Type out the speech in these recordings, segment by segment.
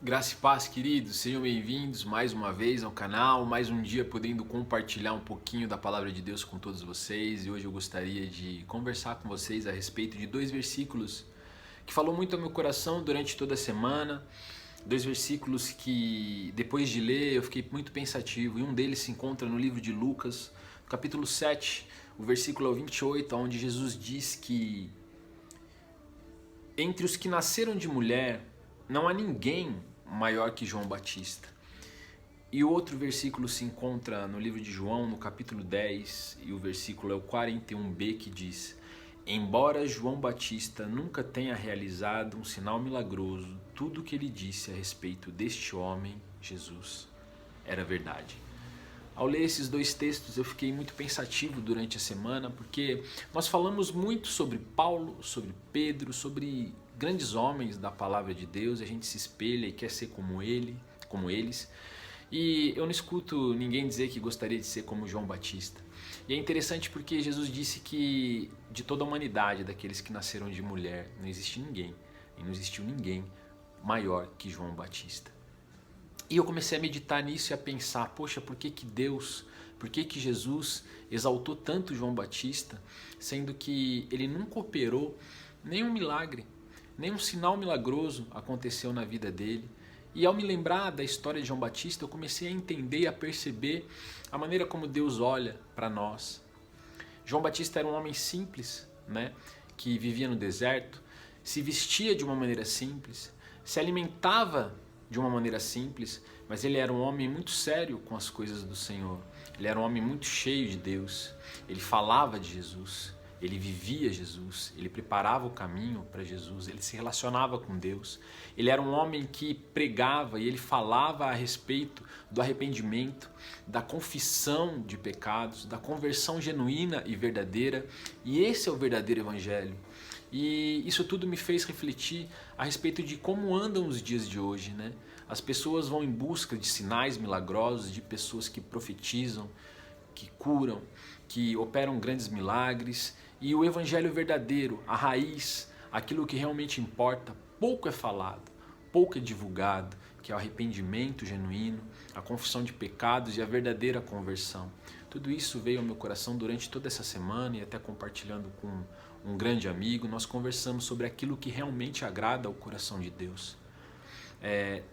Graça e paz, queridos, sejam bem-vindos mais uma vez ao canal, mais um dia podendo compartilhar um pouquinho da palavra de Deus com todos vocês. E hoje eu gostaria de conversar com vocês a respeito de dois versículos que falou muito ao meu coração durante toda a semana. Dois versículos que depois de ler eu fiquei muito pensativo, e um deles se encontra no livro de Lucas, capítulo 7, o versículo 28, onde Jesus diz que entre os que nasceram de mulher não há ninguém maior que João Batista. E o outro versículo se encontra no livro de João, no capítulo 10, e o versículo é o 41b, que diz: embora João Batista nunca tenha realizado um sinal milagroso, tudo o que ele disse a respeito deste homem, Jesus, era verdade. Ao ler esses dois textos eu fiquei muito pensativo durante a semana, porque nós falamos muito sobre Paulo, sobre Pedro, sobre grandes homens da palavra de Deus, a gente se espelha e quer ser como eles, e eu não escuto ninguém dizer que gostaria de ser como João Batista. E é interessante porque Jesus disse que de toda a humanidade, daqueles que nasceram de mulher, não existe ninguém, e não existiu ninguém maior que João Batista. E eu comecei a meditar nisso e a pensar, poxa, por que Deus, por que Jesus exaltou tanto João Batista, sendo que ele nunca operou nenhum milagre, nenhum sinal milagroso aconteceu na vida dele. E ao me lembrar da história de João Batista, eu comecei a entender e a perceber a maneira como Deus olha para nós. João Batista era um homem simples, que vivia no deserto, se vestia de uma maneira simples, se alimentava de uma maneira simples, mas ele era um homem muito sério com as coisas do Senhor. Ele era um homem muito cheio de Deus. Ele falava de Jesus, ele vivia Jesus, ele preparava o caminho para Jesus, ele se relacionava com Deus. Ele era um homem que pregava e ele falava a respeito do arrependimento, da confissão de pecados, da conversão genuína e verdadeira. E esse é o verdadeiro evangelho. E isso tudo me fez refletir a respeito de como andam os dias de hoje, As pessoas vão em busca de sinais milagrosos, de pessoas que profetizam, que curam, que operam grandes milagres. E o evangelho verdadeiro, a raiz, aquilo que realmente importa, pouco é falado, pouco é divulgado, que é o arrependimento genuíno, a confissão de pecados e a verdadeira conversão. Tudo isso veio ao meu coração durante toda essa semana, e até compartilhando com um grande amigo, nós conversamos sobre aquilo que realmente agrada ao coração de Deus.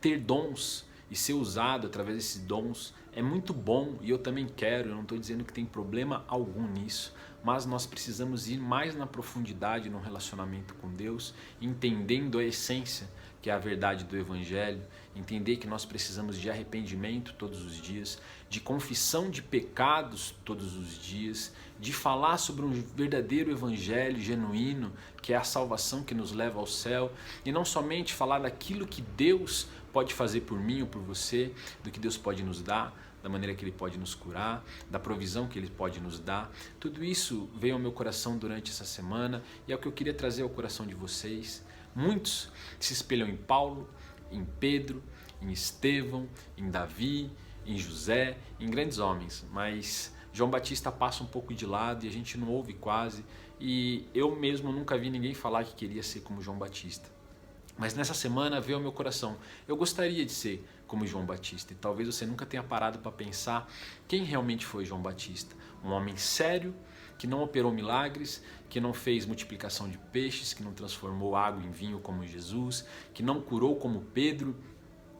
Ter dons e ser usado através desses dons é muito bom, e eu também quero, eu não estou dizendo que tem problema algum nisso, mas nós precisamos ir mais na profundidade no relacionamento com Deus, entendendo a essência, que é a verdade do Evangelho, entender que nós precisamos de arrependimento todos os dias, de confissão de pecados todos os dias, de falar sobre um verdadeiro Evangelho genuíno, que é a salvação que nos leva ao céu, e não somente falar daquilo que Deus pode fazer por mim ou por você, do que Deus pode nos dar, da maneira que Ele pode nos curar, da provisão que Ele pode nos dar. Tudo isso veio ao meu coração durante essa semana, e é o que eu queria trazer ao coração de vocês. Muitos se espelham em Paulo, em Pedro, em Estevão, em Davi, em José, em grandes homens, mas João Batista passa um pouco de lado e a gente não ouve quase, e eu mesmo nunca vi ninguém falar que queria ser como João Batista. Mas nessa semana veio ao meu coração, eu gostaria de ser como João Batista, e talvez você nunca tenha parado para pensar quem realmente foi João Batista. Um homem sério, que não operou milagres, que não fez multiplicação de peixes, que não transformou água em vinho como Jesus, que não curou como Pedro,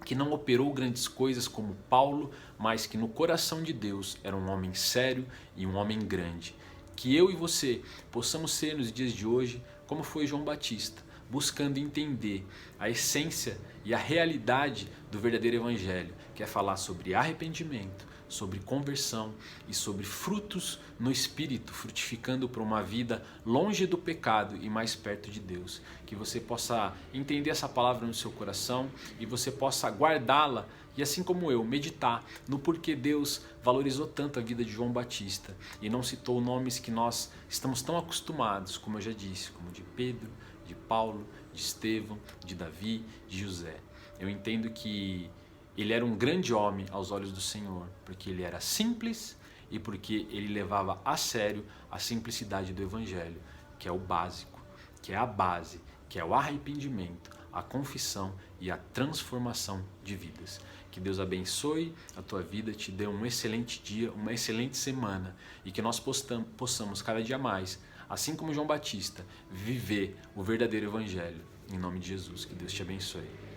que não operou grandes coisas como Paulo, mas que no coração de Deus era um homem sério e um homem grande. Que eu e você possamos ser nos dias de hoje como foi João Batista, buscando entender a essência e a realidade do verdadeiro evangelho, que é falar sobre arrependimento, sobre conversão e sobre frutos no Espírito, frutificando para uma vida longe do pecado e mais perto de Deus. Que você possa entender essa palavra no seu coração e você possa guardá-la e, assim como eu, meditar no porquê Deus valorizou tanto a vida de João Batista e não citou nomes que nós estamos tão acostumados, como eu já disse, como de Pedro, de Paulo, de Estevão, de Davi, de José. Eu entendo que ele era um grande homem aos olhos do Senhor, porque ele era simples e porque ele levava a sério a simplicidade do Evangelho, que é o básico, que é a base, que é o arrependimento, a confissão e a transformação de vidas. Que Deus abençoe a tua vida, te dê um excelente dia, uma excelente semana e que nós possamos cada dia mais, assim como João Batista, viver o verdadeiro evangelho. Em nome de Jesus, que Deus te abençoe.